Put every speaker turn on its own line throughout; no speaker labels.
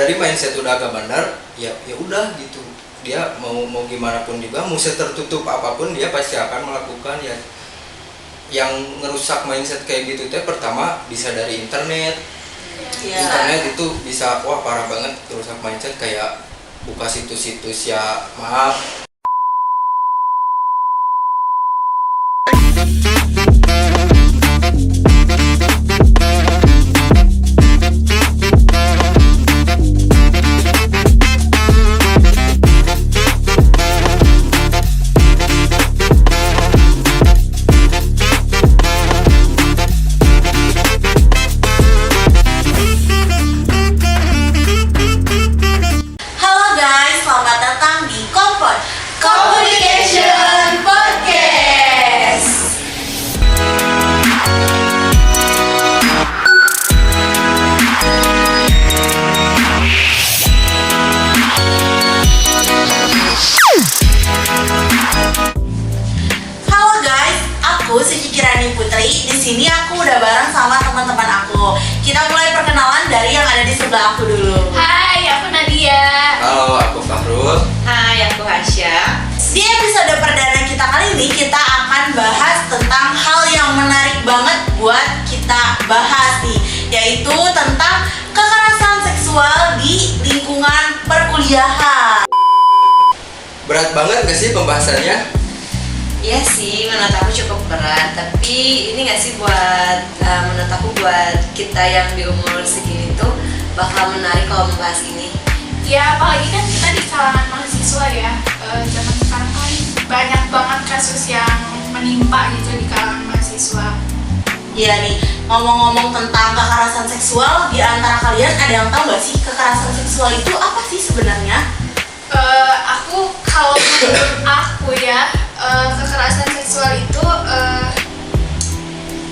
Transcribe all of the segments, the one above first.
dari mindset udah agak benar, ya udah gitu. Dia mau gimana pun juga, mau tertutup apapun dia pasti akan melakukan ya. Yang ngerusak mindset kayak gitu teh pertama bisa dari internet. Internet itu bisa wah parah banget ngerusak mindset, kayak buka situs-situs ya maaf.
Di sini aku udah bareng sama teman-teman aku. Kita mulai perkenalan dari yang ada di sebelah aku dulu.
Hai, aku Nadia.
Halo, aku Fahrul.
Hai, aku Hasya.
Di episode perdana kita kali ini kita akan bahas tentang hal yang menarik banget buat kita bahas nih, yaitu tentang kekerasan seksual di lingkungan perkuliahan.
Berat banget gak sih pembahasannya?
Iya sih, menurut aku cukup berat. Tapi ini nggak sih menurut aku buat kita yang di umur segini tuh bakal menarik kalau membahas ini.
Ya, apalagi kan kita di kalangan mahasiswa ya. Zaman sekarang kan banyak banget kasus yang menimpa gitu di kalangan mahasiswa.
Iya nih, ngomong-ngomong tentang kekerasan seksual, di antara kalian ada yang tahu nggak sih kekerasan seksual itu apa sih sebenarnya?
Kalau menurut aku ya, kekerasan seksual itu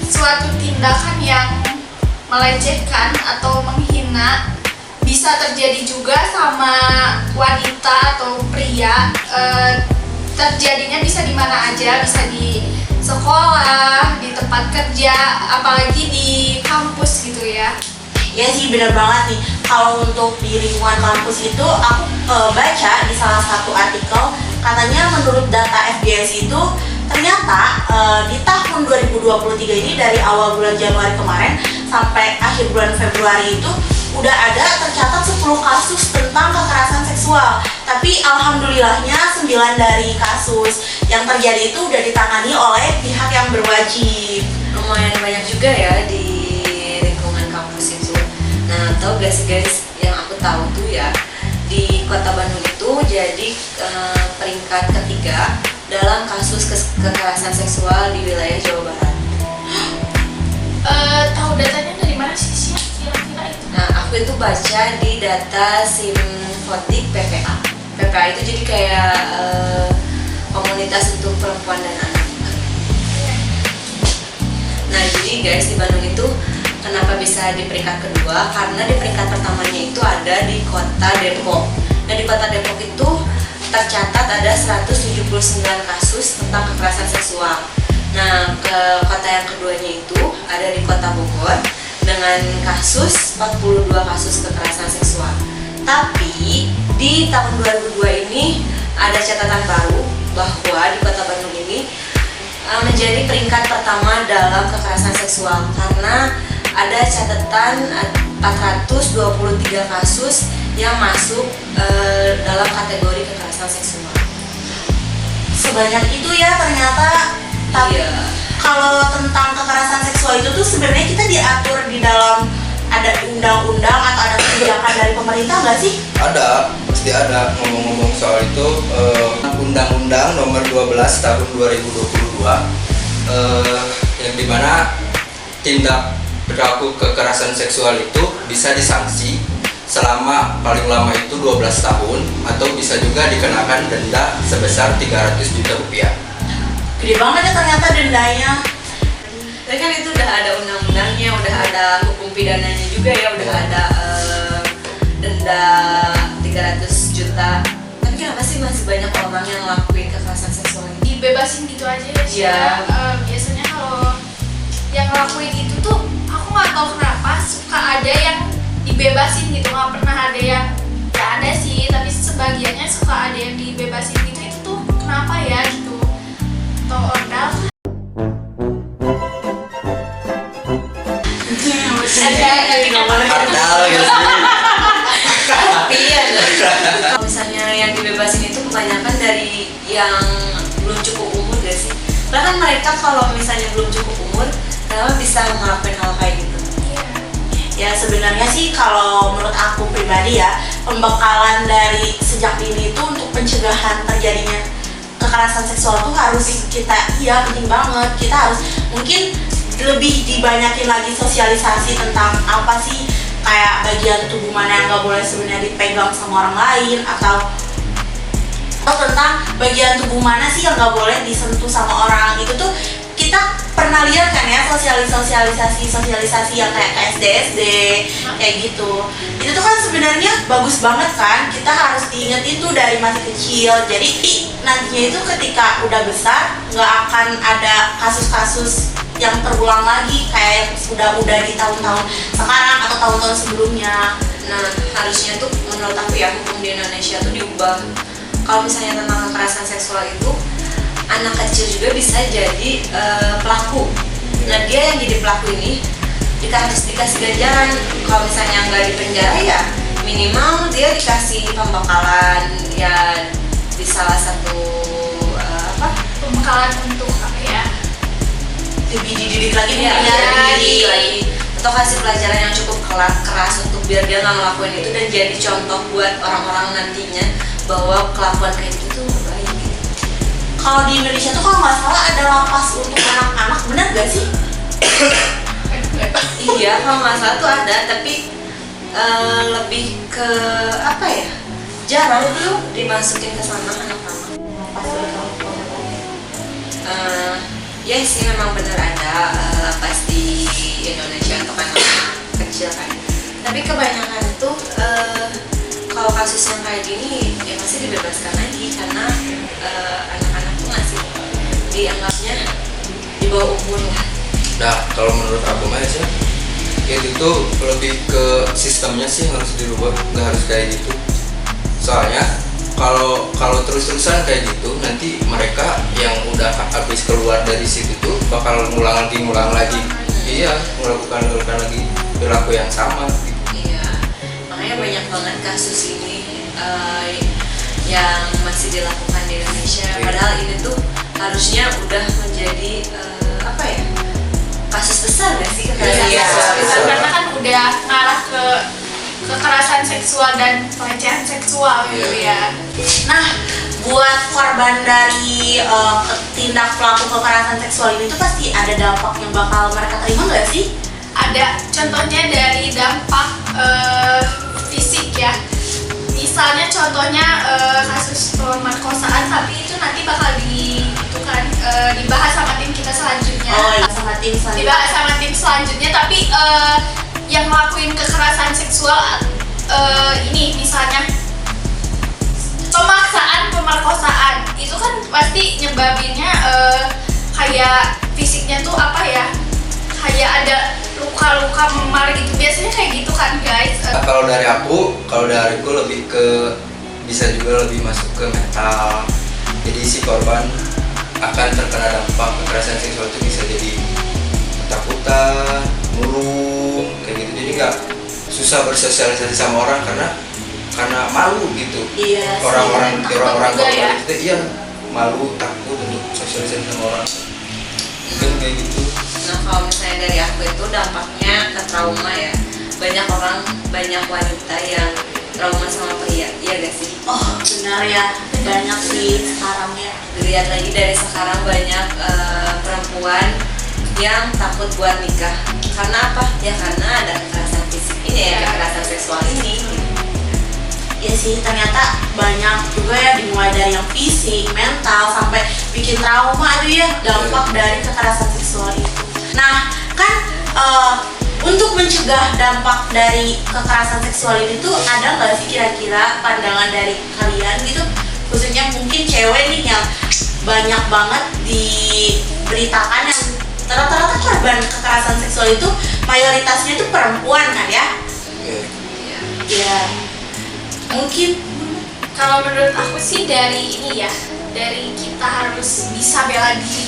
suatu tindakan yang melecehkan atau menghina, bisa terjadi juga sama wanita atau pria. Terjadinya bisa di mana aja, bisa di sekolah, di tempat kerja, apalagi di kampus gitu ya.
Ya sih, bener banget nih. Kalau untuk di lingkungan kampus itu aku baca di salah satu artikel, katanya menurut data FGS itu ternyata di tahun 2023 ini dari awal bulan Januari kemarin sampai akhir bulan Februari itu udah ada tercatat 10 kasus tentang kekerasan seksual. Tapi alhamdulillahnya 9 dari kasus yang terjadi itu udah ditangani oleh pihak yang berwajib.
Lumayan banyak juga ya di lingkungan kampus itu. Nah, tau gak sih guys, yang aku tahu tuh ya, di Kota Bandung itu jadi peringkat ketiga dalam kasus kekerasan seksual di wilayah Jawa Barat.
Tahu datanya dari mana sih kira-kira itu?
Nah, aku itu baca di data Simfotik PPA. PPA itu jadi kayak komunitas untuk perempuan dan anak. Nah, jadi guys, di Bandung itu kenapa bisa di peringkat kedua? Karena di peringkat pertamanya itu ada di Kota Depok. Nah, di Kota Depok itu tercatat ada 179 kasus tentang kekerasan seksual. Nah, ke kota yang keduanya itu ada di Kota Bogor dengan kasus 42 kasus kekerasan seksual. Tapi di tahun 2002 ini ada catatan baru bahwa di Kota Bandung ini menjadi peringkat pertama dalam kekerasan seksual karena ada catatan 423 kasus yang masuk dalam kategori kekerasan seksual.
Sebanyak itu ya ternyata. Tapi
iya.
Kalau tentang kekerasan seksual itu tuh sebenarnya kita diatur di dalam ada undang-undang atau ada kebijakan dari pemerintah nggak sih?
Ada, pasti ada. Ngomong-ngomong soal itu, Undang-Undang Nomor 12 Tahun 2022 yang dimana tindak perilaku kekerasan seksual itu bisa disanksi selama paling lama itu 12 tahun atau bisa juga dikenakan denda sebesar 300 juta rupiah.
Gede banget ya ternyata dendanya.
Tapi kan itu udah ada undang-undangnya, udah ada hukum pidananya juga ya, udah ada denda 300 juta. Tapi kenapa sih masih banyak orang yang ngelakuin kekerasan seksual ini?
Dibebasin gitu aja ya sih.
Iya.
Biasanya kalau yang ngelakuin itu tuh aku nggak tahu kenapa suka ada yang dibebasin gitu, nggak pernah ada yang
yang belum cukup umur gak sih? Bahkan mereka kalau misalnya belum cukup umur, kenapa bisa ngelakuin hal kayak gitu?
Ya sebenarnya sih kalau menurut aku pribadi ya, pembekalan dari sejak dini itu untuk pencegahan terjadinya kekerasan seksual tuh harus kita, iya penting banget. Kita harus mungkin lebih dibanyakin lagi sosialisasi tentang apa sih kayak bagian tubuh mana yang nggak boleh sebenarnya dipegang sama orang lain, atau tentang bagian tubuh mana sih yang nggak boleh disentuh sama orang. Itu tuh kita pernah lihat kan ya sosialisasi yang kayak KSD kayak gitu. Itu tuh kan sebenarnya bagus banget kan, kita harus diingetin tuh dari masih kecil. Jadi nantinya itu ketika udah besar nggak akan ada kasus-kasus yang terulang lagi kayak yang udah di tahun-tahun sekarang atau tahun-tahun sebelumnya.
Nah, harusnya tuh menurut aku ya, hukum di Indonesia tuh diubah. Kalau misalnya tentang kekerasan seksual itu, anak kecil juga bisa jadi pelaku. Nah, dia yang jadi pelaku ini harus dikasih ganjaran. Kalau misalnya nggak dipenjara ya minimal dia dikasih pembekalan ya di salah satu
Pembekalan untuk apa ya?
Lebih dididik lagi
ya,
mungkin ya.
dididik lagi, atau kasih pelajaran yang cukup keras untuk biar dia nggak ngelakuin itu dan jadi contoh buat orang-orang nantinya bahwa kelakuan kayak gitu tuh baik.
Kalau di Indonesia tuh kalau nggak salah ada lapas untuk anak-anak, benar gak sih?
Iya, kalau nggak salah tuh ada, tapi lebih ke apa ya? Jarang tuh dimasukin ke sana anak-anak. Ya sih memang bener ada lapas di Indonesia untuk anak kecil kan. Tapi kebanyakan tuh kalau kasus yang kayak gini ya masih dibebaskan lagi karena anak-anak tuh masih dianggapnya di bawah umur lah.
Nah, kalau menurut aku mah sih itu tuh lebih ke sistemnya sih harus dirubah, nggak harus kayak gitu. Soalnya kalau terus-terusan kayak gitu nanti mereka yang udah habis keluar dari situ tuh bakal ngulang lagi. Iya, melakukan lagi perilaku yang sama gitu.
Iya, makanya banyak banget kasus ini yang masih dilakukan di Indonesia. Padahal ini tuh harusnya udah menjadi apa ya, kasus besar gak sih kekerasan
Iya,
seksual?
besar.
Karena kan udah ngarah ke kekerasan seksual dan pelecehan seksual gitu ya.
Nah, buat korban dari tindak pelaku kekerasan seksual ini tuh pasti ada dampak yang bakal mereka terima nggak sih?
Ada contohnya dari dampak fisik ya. Misalnya contohnya kasus pemerkosaan, tapi itu nanti bakal dibahas sama tim kita selanjutnya.
Oh iya, sama tim selanjutnya.
Dibahas sama tim selanjutnya, tapi yang ngelakuin kekerasan seksual ini misalnya pemaksaan, pemerkosaan itu kan pasti nyebabinnya kayak fisiknya tuh apa ya, kayak ada luka-luka memar gitu, biasanya kayak gitu kan guys.
Nah, kalau dari aku lebih ke bisa juga lebih masuk ke mental. Jadi si korban akan terkena dampak kekerasan seksual itu bisa jadi ketakutan, murung, kayak gitu. Jadi nggak susah bersosialisasi sama orang karena malu gitu.
Iya.
Orang-orang
juga
korban
ya.
itu iya malu, takut untuk sosialisasi sama orang. Mungkin kayak gitu.
Nah, kalau misalnya dari aku itu dampaknya ke trauma ya. Banyak wanita yang trauma sama pria, iya gak sih?
Oh benar ya, banyak sih sekarang ya.
Dilihat lagi dari sekarang banyak perempuan yang takut buat nikah. Karena apa? Ya karena ada kekerasan fisik ini ya, kekerasan seksual ini.
Ya sih, ternyata banyak juga ya, dimulai dari yang fisik, mental, sampai bikin trauma tuh ya, dampak dari kekerasan seksual itu. Nah, kan untuk mencegah dampak dari kekerasan seksual ini tuh ada nggak sih kira-kira pandangan dari kalian gitu? Khususnya mungkin cewek nih yang banyak banget diberitakan yang rata-rata korban kekerasan seksual itu mayoritasnya itu perempuan kan ya? Ya. Mungkin
Kalau menurut aku sih dari ini ya, dari kita harus bisa bela diri.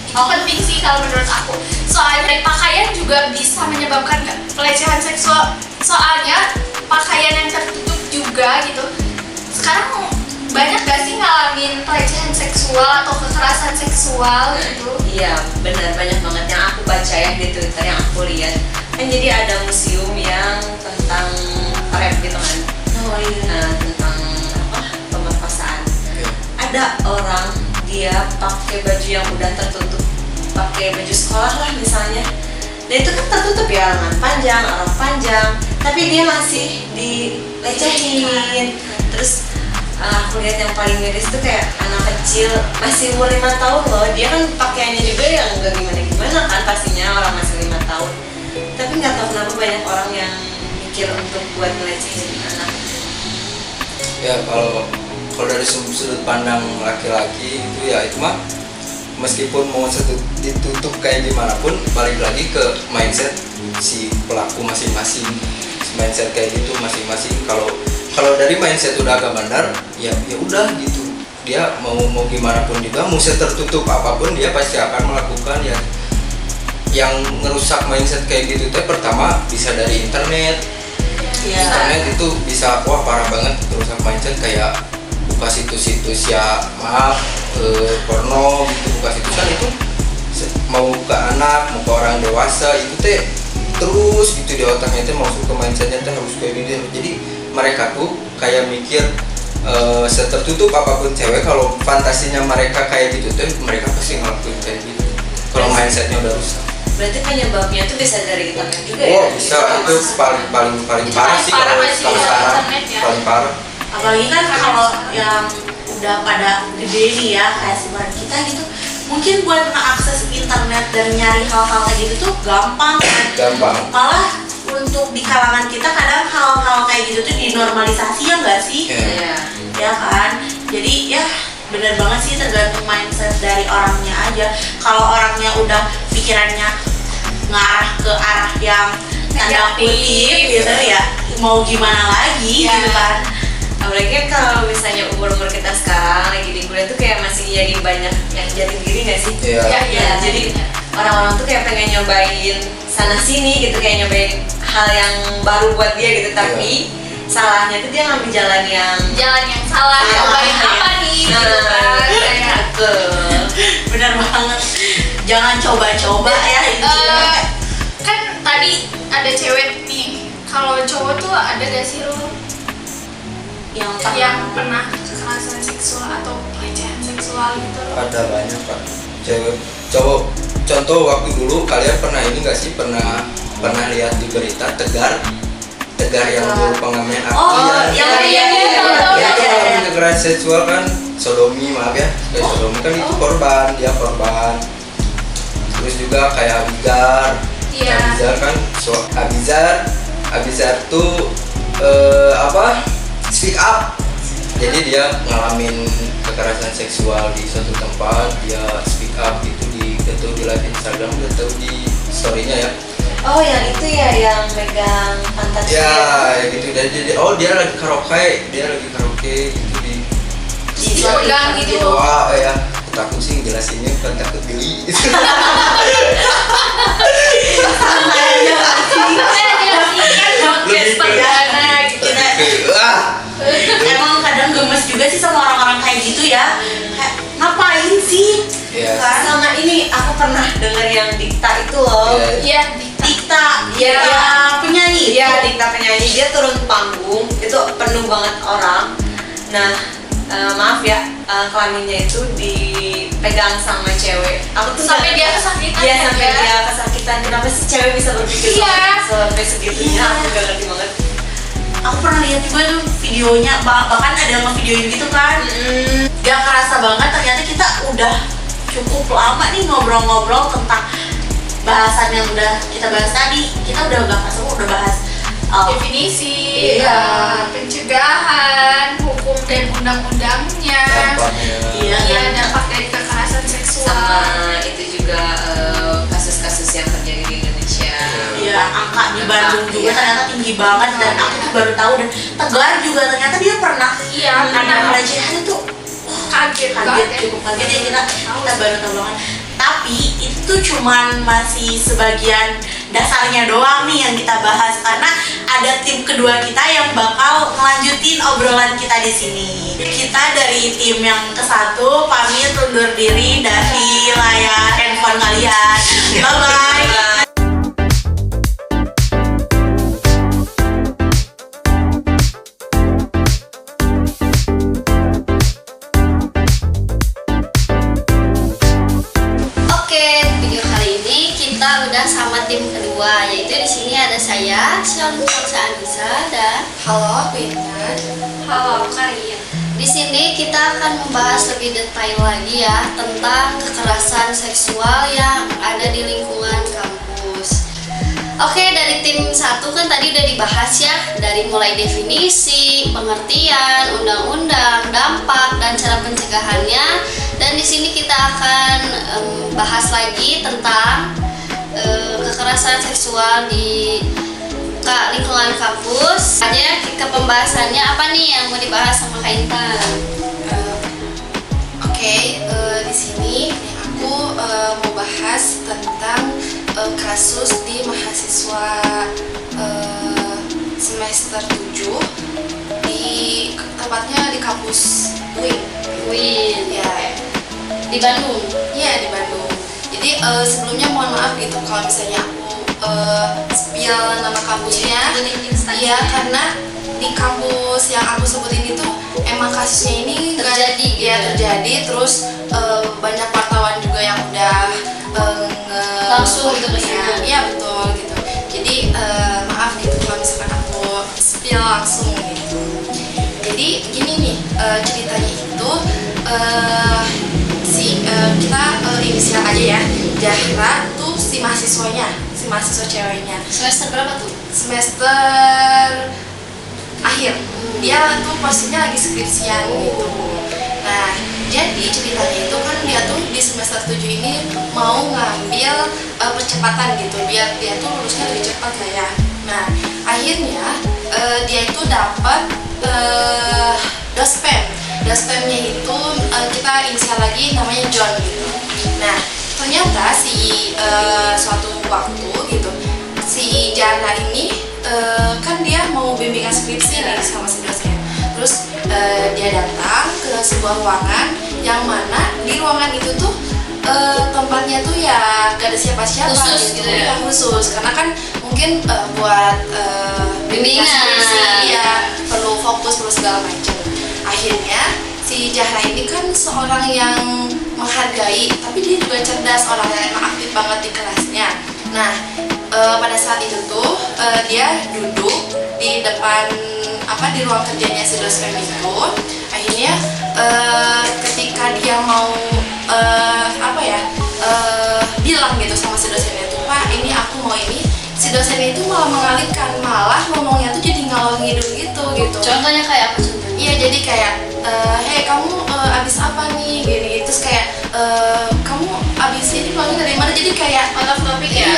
Itu penting sih kalau menurut aku. Soalnya pakaian juga bisa menyebabkan pelecehan seksual. Soalnya pakaian yang tertutup juga gitu. Sekarang banyak gak sih ngalamin ngalamin pelecehan seksual atau kekerasan seksual gitu.
Iya, benar, banyak banget yang aku baca ya di Twitter, yang aku lihat. Kan jadi ada museum yang tentang rap gitu kan.
Oh iya.
Nah, tentang apa? Pemerkosaan. Ada orang dia pakai baju yang udah tertutup, pakai baju sekolah lah misalnya. Dan itu kan tertutup ya, lengan panjang, arah panjang, tapi dia masih dilecehin. Terus aku lihat yang paling miris tuh kayak anak kecil masih umur 5 tahun loh. Dia kan pakaiannya juga yang nggak gimana kan, pastinya orang masih 5 tahun. Tapi nggak tahu kenapa banyak orang yang mikir untuk buat melecehin anak.
Ya kalau dari sudut pandang laki-laki itu ya itu mah meskipun mau ditutup kayak gimana pun balik lagi ke mindset si pelaku masing-masing. Mindset kayak gitu masing-masing. Kalau dari mindset udah agak benar, ya udah gitu. Dia mau gimana pun juga, mau tertutup apapun dia pasti akan melakukan ya. Yang ngerusak mindset kayak gitu teh pertama bisa dari internet.
Iya.
Internet itu bisa wah parah banget merusak mindset, kayak buka situs-situs ya maaf porno gitu, buka situs kan itu mau ke anak mau ke orang dewasa itu teh terus gitu di otaknya teh masuk ke mindsetnya teh harus kayak gitu. Jadi mereka tuh kayak mikir setertutup apapun cewek, kalau fantasinya mereka kayak gitu tuh mereka pasti ngelakuin kayak gitu kalau mindsetnya udah rusak.
Berarti penyebabnya tuh bisa dari internet juga
Oh
ya?
bisa, itu paling parah sih kalau sekarang
ya.
paling parah.
Apalagi kan kalau yang udah pada gede nih ya kayak sebaran kita gitu, mungkin buat mengakses internet dan nyari hal-hal kayak gitu tuh gampang kan.
Gampang.
Malah untuk di kalangan kita kadang hal-hal kayak gitu tuh dinormalisasi ya nggak sih?
Iya.
Ya kan, jadi ya bener banget sih, tergantung mindset dari orangnya aja. Kalau orangnya udah pikirannya ngarah ke arah yang tanda kutip gitu ya, mau gimana lagi
Ya.
gitu kan.
Apalagi kan kalau misalnya umur-umur kita sekarang lagi di kuliah tuh kayak masih jadi banyak yang jati diri gak sih?
Iya.
Ya,
Ya, jadi orang-orang tuh kayak pengen nyobain sana sini gitu, kayak nyobain hal yang baru buat dia gitu, tapi salahnya tuh dia ngambil jalan yang
salah.
Ah,
Cobain
iya.
apa nih gitu kan, kayak
betul.
Bener banget, jangan coba-coba ya intinya.
kan tadi ada cewek nih, kalau cowok tuh ada gak sih lu yang pernah kekerasan seksual atau pelecehan seksual gitu?
Ada banyak pak, cewek cowok. Contoh waktu dulu kalian pernah ini nggak sih, pernah lihat di berita Tegar yang dulu pengamen api
iya.
kekerasan seksual kan, sodomi, maaf ya kayak sodomi kan itu korban, dia korban. Terus juga kayak
Iya.
Abizar kan, Abizar tuh speak up. Jadi dia ngalamin kekerasan seksual di suatu tempat, dia speak up gitu di live Instagram, udah tahu di story-nya ya.
Oh yang itu ya, yang megang pantat
Ya gitu, dan jadi dia lagi karaoke gitu di
Dipegang gitu.
wah ya, aku takut sih jelasinnya, bukan takut geli gitu.
Podcast perdana gitu.
Emang kadang gemes juga sih sama orang-orang kayak gitu ya, kayak ngapain sih?
Iya.
Kan?
Sama ini aku pernah denger yang Dikta itu loh.
Iya.
Iya,
Dikta,
Iya.
ya penyanyi.
Iya, Dikta penyanyi, dia turun panggung itu penuh banget orang. Nah, maaf ya, kelaminnya itu dipegang sama cewek. Aku tuh
sampai
nggak-
dia kesakitan.
Iya,
kan,
sampai
ya?
dia kesakitan. Kenapa sih cewek bisa berpikir
Iya.
sampai segitunya?
Iya.
Aku gak ngerti banget.
Aku pernah lihat juga tuh videonya, bahkan ada yang ngevideoin gitu kan. Gak kerasa banget, ternyata kita udah cukup lama nih ngobrol-ngobrol tentang bahasan yang udah kita bahas tadi. Kita udah gak kerasa, udah bahas
Definisi,
Iya.
pencegahan, hukum dan undang-undangnya.
Dampaknya.
Iya.
Iya, dampak dari kekerasan seksual.
Sama itu juga kasus-kasus yang terjadi di Indonesia.
ya, angka di Bandung juga
Iya.
ternyata tinggi banget, dan aku tuh baru tahu. Dan Tegar juga ternyata dia pernah
Iya,
karena
pernah.
pelecehan itu
Kaget
kaget,
banget ya.
cukup kaget ya, kita baru tahu banget. Tapi itu cuman masih sebagian dasarnya doang nih yang kita bahas, karena ada tim kedua kita yang bakal melanjutin obrolan kita di sini. Kita dari tim yang ke-1 pamit undur diri dari layar handphone kalian. Bye bye.
Sama tim kedua, yaitu di sini ada saya, Syamsa Anissa, dan
Halo, aku Intan.
halo Karin. Di sini kita akan membahas lebih detail lagi ya tentang kekerasan seksual yang ada di lingkungan kampus. Oke, dari tim 1 kan tadi udah dibahas ya, dari mulai definisi, pengertian, undang-undang, dampak, dan cara pencegahannya. Dan di sini kita akan bahas lagi tentang kekerasan seksual di lingkungan kampus. Aja ke pembahasannya apa nih yang mau dibahas sama Kak Intan?
Di sini aku mau bahas tentang kasus di mahasiswa semester 7 tepatnya di kampus
Win
ya,
di Bandung.
Iya, di Bandung. Jadi sebelumnya mohon maaf gitu kalau misalnya aku spill nama kampusnya. Iya, karena di kampus yang aku sebutin itu emang kasusnya ini
Terjadi,
terjadi. Terus banyak wartawan juga yang udah
Langsung gitu ke sana.
Iya, betul gitu. Jadi maaf gitu kalau misalkan aku spill langsung gitu. Jadi gini nih, ceritanya itu kita inisial aja ya. Zahra tuh si mahasiswa ceweknya.
Semester berapa tuh?
Semester akhir. Dia tuh posisinya lagi skripsian gitu. Nah, jadi ceritanya itu kan dia tuh di semester 7 ini mau ngambil percepatan gitu, biar dia tuh lulusnya lebih cepat lah ya. Nah, akhirnya dia itu dapat dospemnya itu kita inisial lagi namanya John gitu. Nah, ternyata suatu waktu gitu si Jana ini kan dia mau bimbingan skripsi nih sama si dosen. Terus dia datang ke sebuah ruangan yang mana di ruangan itu tuh tempatnya tuh ya gak ada siapa-siapa
Khusus gitu ya?
Khusus karena kan mungkin buat
Bimbingan.
skripsi ya perlu fokus perlu segala macam. Akhirnya si Zahra ini kan seorang yang menghargai, tapi dia juga cerdas, orangnya emang aktif banget di kelasnya. Nah, pada saat itu tuh dia duduk di depan di ruang kerjanya si dosen itu. Akhirnya ketika dia mau bilang gitu sama si dosennya tuh, Pak, ini aku mau ini, si dosennya itu malah mengalihkan, malah ngomongnya tuh jadi ngalor ngidul gitu.
Contohnya kayak apa contohnya?
Iya, jadi kayak hey, kamu abis apa nih gini, terus kayak kamu abis ini pulangnya dari mana, jadi kayak
out of topic ya?
Iya,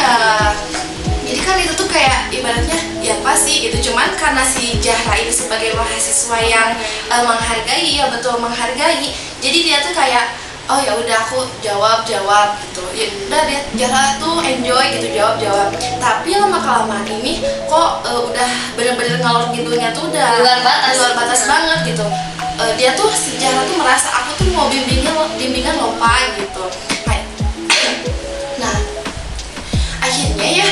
jadi kan itu tuh kayak ibaratnya ya pasti gitu, cuman karena si Zahra ini sebagai mahasiswa yang menghargai, ya betul menghargai, jadi dia tuh kayak oh ya udah aku jawab gitu, ya udah dia Zahra tuh enjoy gitu jawab, tapi lama kelamaan ini kok udah bener-bener ngalor ngidulnya tuh udah
luar batas
banget gitu. Dia tuh si Zahra tuh merasa aku tuh mau bimbingan loh Pak gitu. Nah, akhirnya ya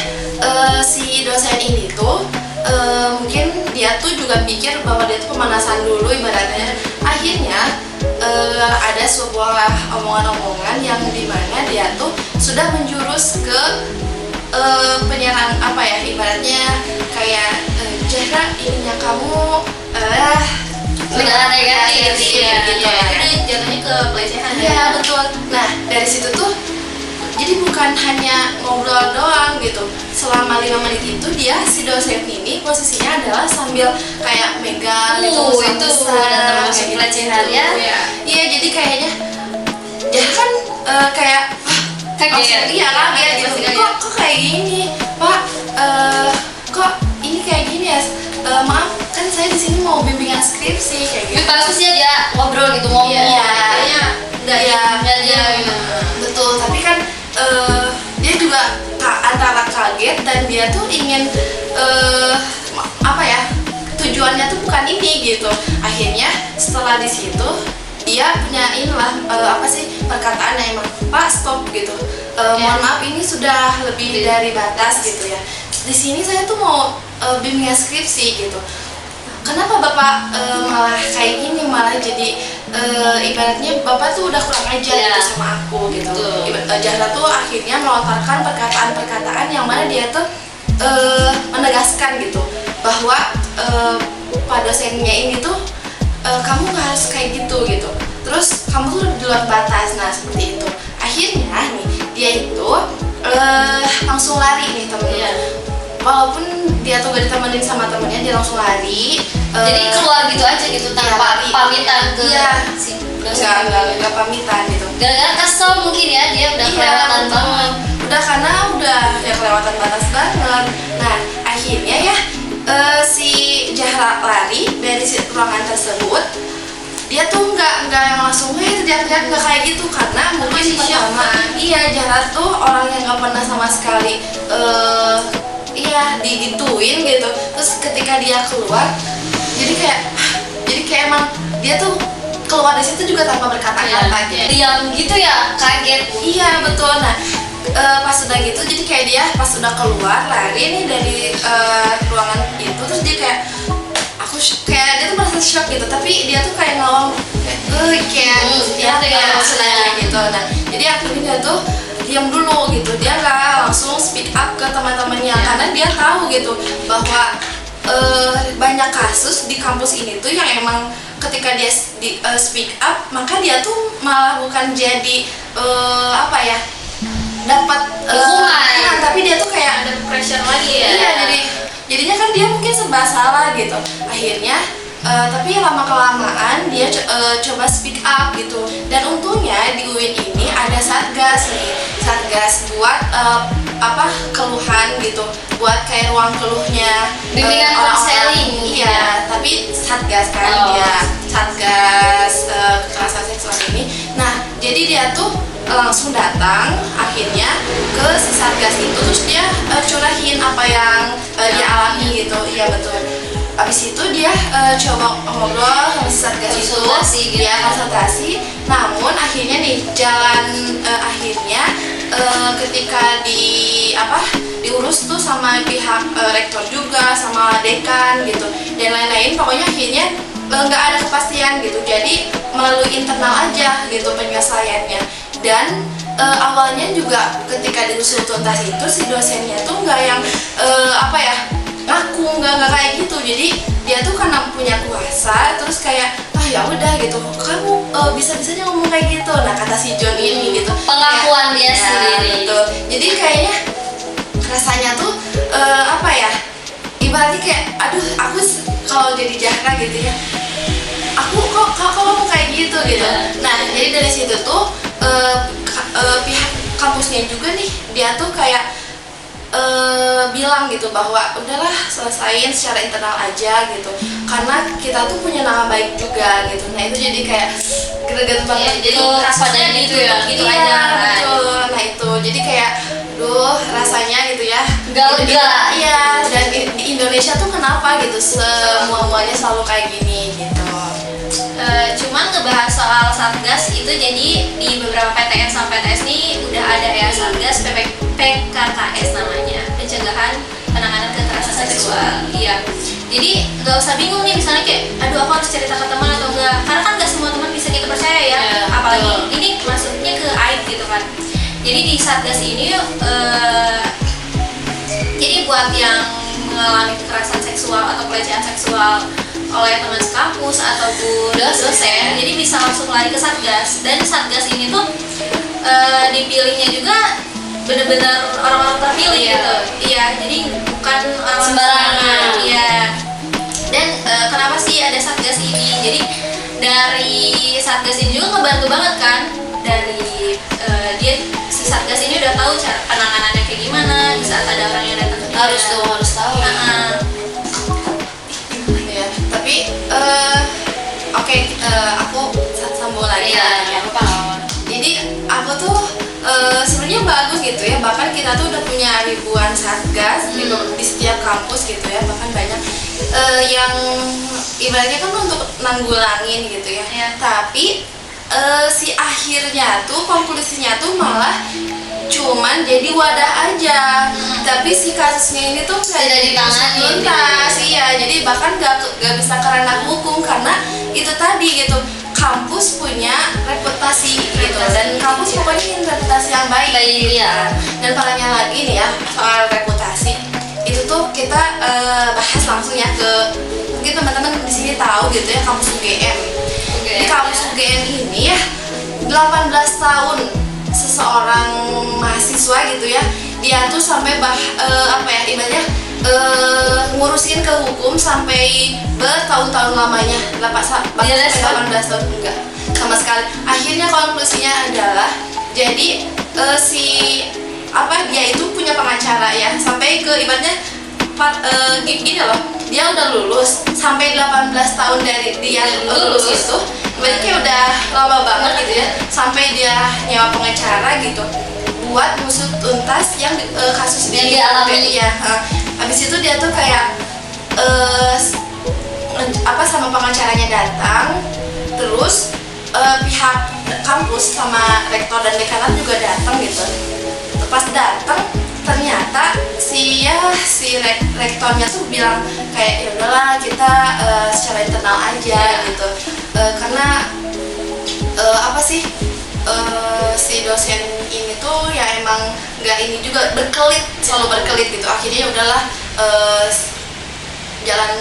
si dosen ini tuh mungkin dia tuh juga pikir bahwa dia tuh pemanasan dulu ibaratnya. Akhirnya ada sebuah omongan-omongan yang dimana dia tuh sudah menjurus ke penyerang ibaratnya kayak Zahra, ininya kamu
Negara negatif
ya,
gitu.
Jatuhnya ke pelecehan. Iya, betul. Nah, dari situ tuh jadi bukan hanya ngobrol doang gitu. Selama 5 menit itu dia si dosen ini posisinya adalah sambil kayak megang gitu,
itu udah termasuk pelecehan ya?
Iya, jadi kayaknya dia kan kayak
kaget.
Iya, kaget gitu. Kok kayak gini, Pak? Kok ini kayak gini ya? Maaf, kan saya di sini mau bimbingan skripsi kayak gitu.
Tapi bagusnya dia ngobrol gitu, ngomong.
Iya,
dia
betul. Tapi kan dia juga antara kaget dan dia tuh ingin apa ya, tujuannya tuh bukan ini gitu. Akhirnya setelah di situ dia punya inilah perkataan yang emang, Pak stop gitu, mohon maaf ini sudah lebih dari batas gitu ya. Di sini saya tuh mau bimbingan skripsi gitu. Kenapa Bapak malah kayak gini, malah jadi ibaratnya Bapak tuh udah kurang ajar gitu sama aku gitu. Zahra tuh akhirnya melontarkan perkataan-perkataan yang mana dia tuh menegaskan gitu bahwa pada dosennya ini tuh kamu nggak harus kayak gitu. Terus kamu tuh di luar batas. Nah seperti itu. Akhirnya nih dia itu langsung lari nih temennya. Walaupun dia tuh gak ditemenin sama temennya, dia langsung lari.
Jadi keluar gitu aja gitu tanpa pamitan ke si dosen.
Enggak pamitan gitu.
Gara-gara kesel mungkin ya, dia udah kelewatan banget.
Udah karena udah ya kelewatan batas banget. Nah akhirnya ya si Zahra lari dari si ruangan tersebut. Dia tuh nggak yang langsung teriak-teriak, nggak kayak gitu, karena mungkin pertama Zahra tuh orang yang nggak pernah sama sekali digituin gitu. Terus ketika dia keluar jadi kayak emang dia tuh keluar dari situ juga tanpa berkata-kata gitu.
Diam gitu ya, kaget.
Iya betul. Nah pas udah gitu jadi kayak dia pas udah keluar lari nih dari ruangan itu, terus dia kayak dia tuh merasa shock gitu, tapi dia tuh kayak ngomong gitu. Nah jadi akhirnya dia tuh diam dulu gitu, dia nggak langsung speak up ke teman-temannya karena dia tahu gitu bahwa banyak kasus di kampus ini tuh yang emang ketika dia speak up maka dia tuh malah bukan jadi dapat
dukungan,
tapi dia tuh kayak
ada pressure lagi ya.
Iya, jadinya kan dia mungkin serba salah gitu. Akhirnya tapi lama kelamaan dia coba speak up gitu. Dan untungnya di UIN ini ada satgas buat keluhan gitu, buat kayak ruang keluhnya,
bimbingan konseling.
Iya, tapi satgas kan dia satgas kekerasan seksual ini. Nah jadi dia tuh langsung datang akhirnya ke si satgas itu, terus dia curahin apa yang dia alami gitu. Iya betul. Habis itu dia coba ngobrol sama si satgas itu, dia konsultasi. Namun akhirnya nih akhirnya ketika diurus tuh sama pihak rektor juga, sama dekan gitu dan lain-lain, pokoknya akhirnya nggak ada kepastian gitu. Jadi melalui internal aja gitu penyelesaiannya. Dan awalnya juga ketika diusul tuntas itu si dosennya tuh nggak yang ngaku, nggak kayak gitu. Jadi dia tuh karena punya kuasa terus kayak ya udah gitu, kamu bisa-bisanya ngomong kayak gitu. Nah kata si John ini gitu,
pengakuan dia sendiri
gitu. Jadi kayaknya rasanya tuh ibaratnya kayak aduh aku kalau jadi Zahra gitu ya, aku kok kamu kayak gitu. Nah jadi dari situ tuh pihak kampusnya juga nih dia tuh kayak bilang gitu bahwa udahlah selesain secara internal aja gitu, karena kita tuh punya nama baik juga gitu. Nah itu jadi kayak greget banget
jadi rasanya gitu ya, gitu
iya,
aja
betul. Nah itu jadi kayak rasanya gitu ya
gak lega.
Iya, dan di Indonesia tuh kenapa gitu semuanya selalu kayak gini gitu.
Cuman ngebahas soal satgas itu, jadi di beberapa PTN sama PTS nih udah ada ya satgas PKKS namanya, pencegahan penanganan kekerasan seksual. Iya. Jadi nggak usah bingung nih misalnya kayak aduh aku harus cerita ke teman atau enggak, karena kan nggak semua teman bisa kita percaya ya. Apalagi ini masuknya ke aib gitu kan. Jadi di satgas ini jadi buat yang mengalami kekerasan seksual atau pelecehan seksual oleh teman sekampus ataupun dosen, jadi bisa langsung lari ke satgas. Dan satgas ini tuh dipilihnya juga benar-benar orang-orang terpilih gitu. Iya, jadi bukan orang sembarangan. Iya. Dan kenapa sih ada satgas ini? Jadi dari satgas ini juga ngebantu banget kan. Dari si satgas ini udah tahu cara penanganannya kayak gimana di saat ada orang yang datang ke dia. Harus tahu.
Tapi aku sambung lagi
ya.
Jadi aku tuh sebenarnya bagus gitu ya, bahkan kita tuh udah punya ribuan satgas di setiap kampus gitu ya, bahkan banyak yang ibaratnya kan untuk nanggulangin gitu ya. Tapi si akhirnya tuh konklusinya tuh malah cuman jadi wadah aja, tapi si kasusnya ini tuh
Tidak ditangani
tuntas. Iya, jadi bahkan gak bisa ke ranah hukum karena itu tadi gitu, kampus punya reputasi gitu, dan kampus pokoknya ingin reputasi yang baik.
Iya.
Dan parahnya lagi nih ya soal reputasi itu tuh kita bahas langsung ya ke, mungkin teman-teman di sini tahu gitu ya, kampus UGM. Di kampus UGM ini ya 18 tahun seseorang mahasiswa gitu ya, dia tuh sampai ibaratnya ngurusin ke hukum sampai bertahun-tahun lamanya, sampai 18 tahun enggak sama sekali. Akhirnya konklusinya adalah jadi dia itu punya pengacara ya, sampai ke ibaratnya gini loh, dia udah lulus sampai 18 tahun dari dia lulus itu, berarti kayak udah lama banget gitu ya, sampai dia nyewa pengacara gitu buat ngusut tuntas yang kasus
yang dialami.
Ya. Habis itu dia tuh kayak sama pengacaranya datang, terus pihak kampus sama rektor dan dekanat juga datang gitu. Pas datang ternyata si rektornya tuh bilang kayak ya udahlah kita secara internal aja gitu, karena si dosen ini tuh ya emang nggak ini juga selalu berkelit gitu. Akhirnya ya udahlah, jalan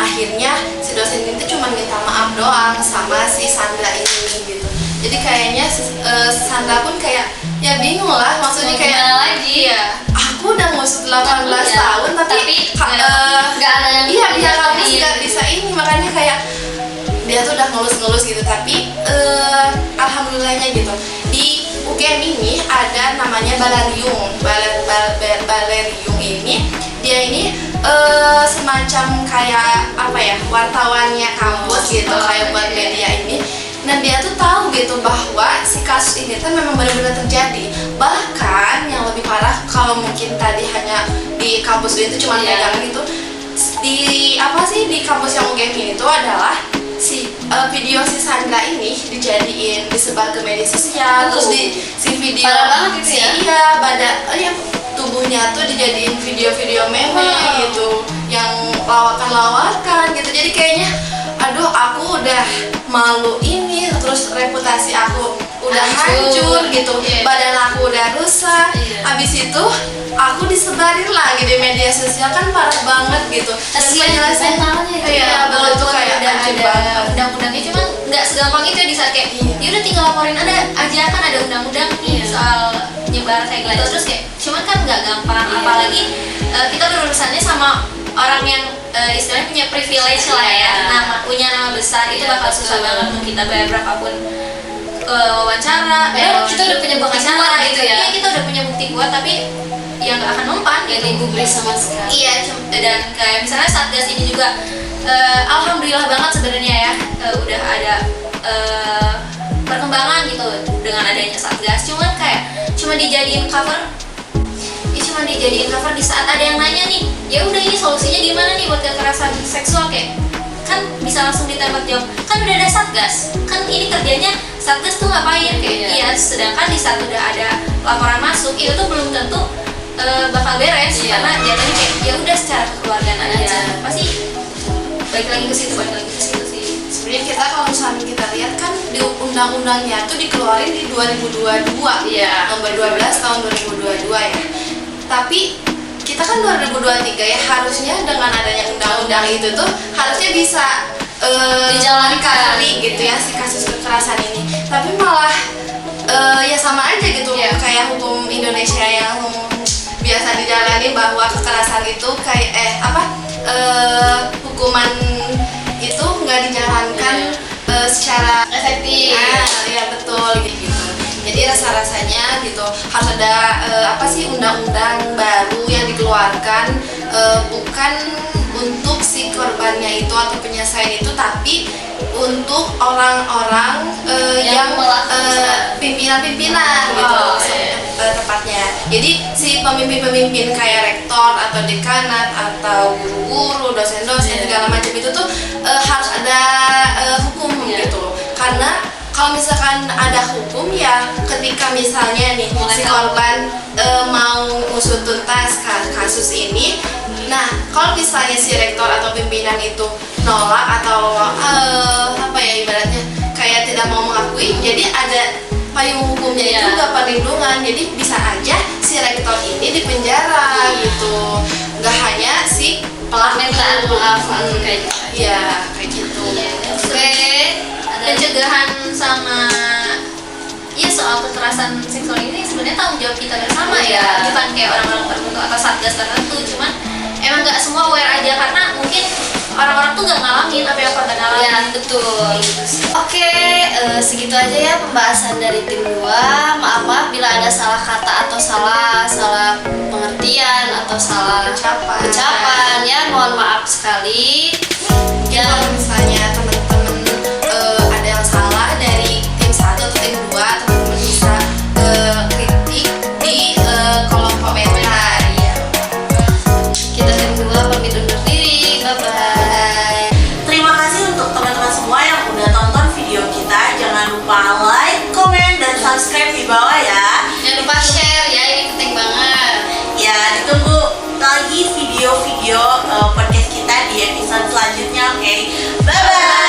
akhirnya si dosen ini tuh cuma minta maaf doang sama si Sandra ini gitu. Jadi kayaknya Sandra pun kayak ya bingung lah, maksudnya kayak
gimana lagi
ya, aku udah ngusut 18 tahun tapi
nggak ada yang
pihak kampus nggak bisa ini, makanya kayak dia tuh udah ngelus-ngelus gitu. Tapi alhamdulillahnya gitu di UGM ini ada namanya Balarium. Balarium ini dia ini semacam kayak wartawannya kampus gitu, kayak buat media ini. Dan dia tuh tahu gitu bahwa si kasus ini tuh memang benar-benar terjadi. Bahkan yang lebih parah, kalau mungkin tadi hanya di kampus itu cuma pegang gitu, di kampus yang UGM ini tuh adalah video si Sandra ini disebar ke media sosial, terus si video
parah banget gitu ya.
Tubuhnya tuh dijadiin video-video meme gitu, yang lawakan-lawakan gitu. Jadi kayaknya aduh, aku udah malu ini, terus reputasi aku udah hancur gitu, badan aku udah rusak. Habis itu aku disebarin lagi di media sosial, kan parah banget gitu. Dan
penjelasannya
betul tuh kayak
udah ada undang-undangnya, cuman nggak segampang itu ya di saat kayak ya udah tinggal laporin aja kan ada undang-undang soal nyebar kayak gitu. Terus kayak cuman kan nggak gampang, apalagi kita berurusannya sama orang yang istilahnya punya privilege lah ya, punya nama besar, itu bakal susah banget untuk kita bayar berapapun wawancara. Kita udah punya bukti kuat gitu ya. Iya, kita udah punya bukti kuat, tapi yang nggak akan mempan gitu. Digubris sama sekali. Iya, dan kayak misalnya Satgas ini juga alhamdulillah banget sebenarnya ya, udah ada perkembangan gitu dengan adanya Satgas. Cuma dijadiin cover di saat ada yang nanya nih, ya udah ini solusinya gimana nih buat kekerasan seksual, kayak kan bisa langsung ditembak jawab, kan udah ada Satgas, kan ini kerjanya Satgas tuh ngapain kayak iya. Sedangkan di saat udah ada laporan masuk itu tuh belum tentu bakal beres, karena jadinya kayak ya udah secara kekeluargaan aja pasti balik lagi ke situ sih. Sebenarnya kita kalau misalnya kita lihat kan di undang-undangnya tuh dikeluarin di 2022 nomor 12 tahun 2022 ya. Tapi kita kan 2023 ya, harusnya dengan adanya undang-undang itu tuh harusnya bisa dijalankan gitu ya si kasus kekerasan ini. Tapi malah ya sama aja gitu, kayak hukum Indonesia yang biasa dijalani, bahwa kekerasan itu kayak hukuman itu nggak dijalankan secara efektif. Ya betul gitu. Jadi rasa-rasanya gitu harus ada undang-undang baru yang dikeluarkan, bukan
untuk si korbannya itu atau penyelesaian itu, tapi untuk orang-orang yang pimpinan-pimpinan gitu tepatnya. Jadi si pemimpin-pemimpin kayak rektor atau dekanat atau guru-guru, dosen-dosen segala macam itu tuh harus ada hukum gitu. Karena kalau misalkan ada hukum ya ketika misalnya nih si korban mau usut tuntas kasus ini, nah kalau misalnya si rektor atau pimpinan itu nolak atau apa ya ibaratnya kayak tidak mau mengakui, jadi ada payung hukumnya juga, perlindungan. Jadi bisa aja si rektor ini dipenjara gitu, nggak hanya si
permintaan maaf kayak gitu.
Iya kayak gitu.
Oke,
Pencegahan sama ya soal kekerasan seksual ini sebenarnya tanggung jawab kita bersama ya, bukan kayak orang-orang tertentu atau satgas tertentu. Cuman emang nggak semua aware aja, karena mungkin orang-orang tuh nggak ngalamin apa yang korban alami.
Ya betul. Oke, segitu aja ya pembahasan dari tim 2. Maaf bila ada salah kata atau salah pengertian atau salah ucapan ya, mohon maaf sekali.
Ya kalau misalnya teman-teman ada yang salah dari tim 1 atau tim 2, teman-teman bisa kritik di kolom komentar ya.
Kita tim 2 pamit undur diri. Bye bye.
Terima kasih untuk teman-teman semua yang udah tonton video kita. Jangan lupa like, komen, dan subscribe di bawah ya.
Jangan lupa share ya, ini penting banget.
Ya, ditunggu lagi video-video podcast kita di episode selanjutnya, oke? Bye-bye!